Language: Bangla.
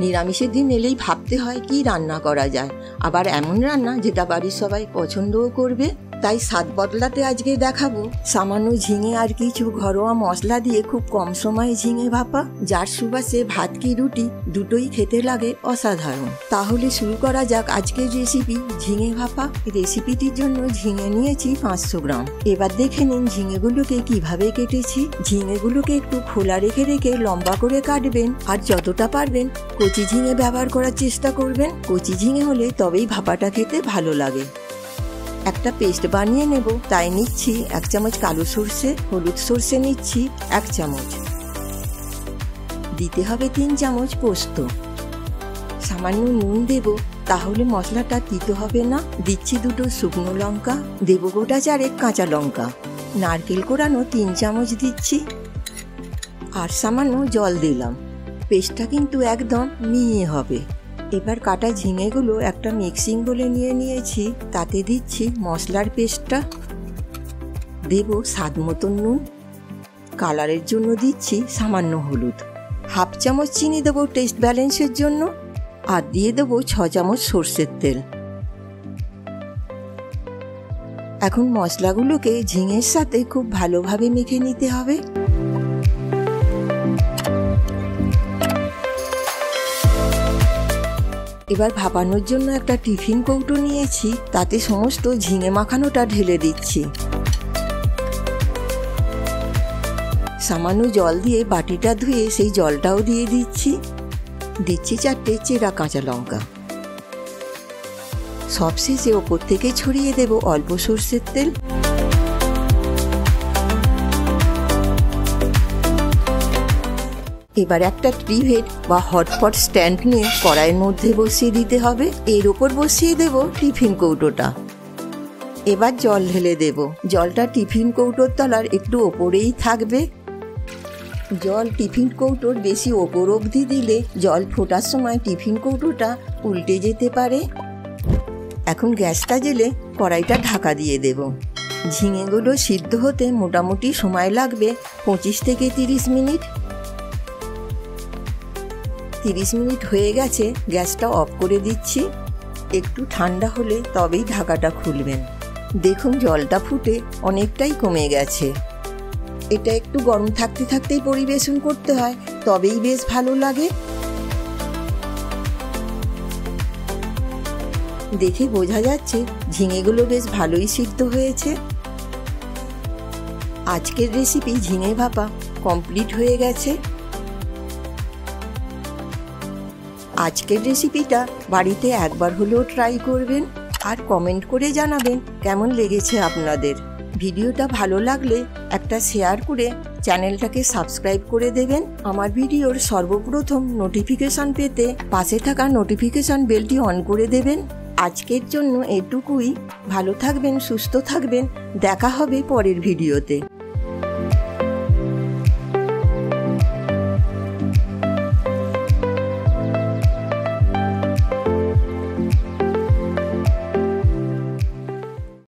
নিরামিষের দিন এলেই ভাবতে হয় কি রান্না করা যায়, আবার এমন রান্না যেটা বাড়ির সবাই পছন্দও করবে। তাই স্বাদ বদলাতে আজকে দেখাবো সামান্য ঝিঙে আর কিছু ঘরোয়া মশলা দিয়ে খুব কম সময়ে ঝিঙে ভাপা, যার সুবাসে ভাত কি রুটি দুটোই খেতে লাগে অসাধারণ। তাহলে শুরু করা যাক আজকের রেসিপি ঝিঙে ভাপা। রেসিপিটির জন্য ঝিঙে নিয়েছি 500 গ্রাম। এবার দেখে নিন ঝিঙেগুলোকে কিভাবে কেটেছি। ঝিঙেগুলোকে একটু খোলা রেখে রেখে লম্বা করে কাটবেন, আর যতটা পারবেন কচি ঝিঙে ব্যবহার করার চেষ্টা করবেন। কচি ঝিঙে হলে তবেই ভাপাটা খেতে ভালো লাগে। একটা পেস্ট বানিয়ে নেব, তাই নিচ্ছি 1 চামচ কালো সর্ষে, হলুদ সর্ষে নিচ্ছি 1 চামচ, দিতে হবে 3 চামচ পোস্ত, সামান্য নুন দেব, তাহলে মশলাটা তিতো হবে না। দিচ্ছি 2 শুকনো লঙ্কা, দেব গোটা 4 কাঁচা লঙ্কা, নারকেল কোড়ানো 3 চামচ দিচ্ছি, আর সামান্য জল দিলাম। পেস্টটা কিন্তু একদম মিহি হবে। এবার কাটা ঝিঙেগুলো একটা মিক্সিং বলে নিয়েছি, তাতে দিচ্ছি মশলার পেস্টটা, দেব স্বাদ মতন নুন, কালারের জন্য দিচ্ছি সামান্য হলুদ, 1/2 চামচ চিনি দেবো টেস্ট ব্যালেন্সের জন্য, আর দিয়ে দেবো 6 চামচ সর্ষের তেল। এখন মশলাগুলোকে ঝিঙের সাথে খুব ভালোভাবে মেখে নিতে হবে। এবার ভাপানোর জন্য একটা টিফিন কৌটো নিয়েছি, তাতে সমস্ত ঝিঙে মাখানোটা ঢেলে দিচ্ছি। সামান্য জল দিয়ে বাটিটা ধুয়ে সেই জলটাও দিয়ে দিচ্ছি। দিচ্ছি 4টে চেরা কাঁচা লঙ্কা। সবশেষে ওপর থেকে ছড়িয়ে দেব অল্প সর্ষের তেল। এবার একটা ট্রিভেট বা হটপট স্ট্যান্ড নিয়ে কড়াইয়ের মধ্যে বসিয়ে দিতে হবে। এর ওপর বসিয়ে দেব টিফিন কৌটোটা। এবার জল ঢেলে দেব। জলটা টিফিন কৌটোর তলার একটু ওপরেই থাকবে। জল টিফিন কৌটোর বেশি ওপর অবধি দিলে জল ফোটার সময় টিফিন কৌটোটা উল্টে যেতে পারে। এখন গ্যাসটা জ্বেলে কড়াইটা ঢাকা দিয়ে দেব। ঝিঙেগুলো সিদ্ধ হতে মোটামুটি সময় লাগবে 25 থেকে 30 মিনিট। 30 মিনিট হয়ে গেছে, গ্যাসটা অফ করে দিচ্ছি। একটু ঠান্ডা হলে তবেই ঢাকাটা খুলবেন। দেখুন জলটা ফুটে অনেকটাই কমে গেছে। এটা একটু গরম থাকতে থাকতেই পরিবেশন করতে হয়, তবেই বেশ ভালো লাগে। দেখে বোঝা যাচ্ছে ঝিঙেগুলো বেশ ভালোই সিদ্ধ হয়েছে। আজকের রেসিপি ঝিঙে ভাপা কমপ্লিট হয়ে গেছে। আজকের রেসিপিটা বাড়িতে একবার হলেও ট্রাই করবেন, আর কমেন্ট করে জানাবেন কেমন লেগেছে আপনাদের। ভিডিওটা ভালো লাগলে একটা শেয়ার করে চ্যানেলটাকে সাবস্ক্রাইব করে দেবেন। আমার ভিডিওর সর্বপ্রথম নোটিফিকেশন পেতে পাশে থাকা নোটিফিকেশন বেলটি অন করে দেবেন। আজকের জন্য এটুকুই। ভালো থাকবেন, সুস্থ থাকবেন। দেখা হবে পরের ভিডিওতে।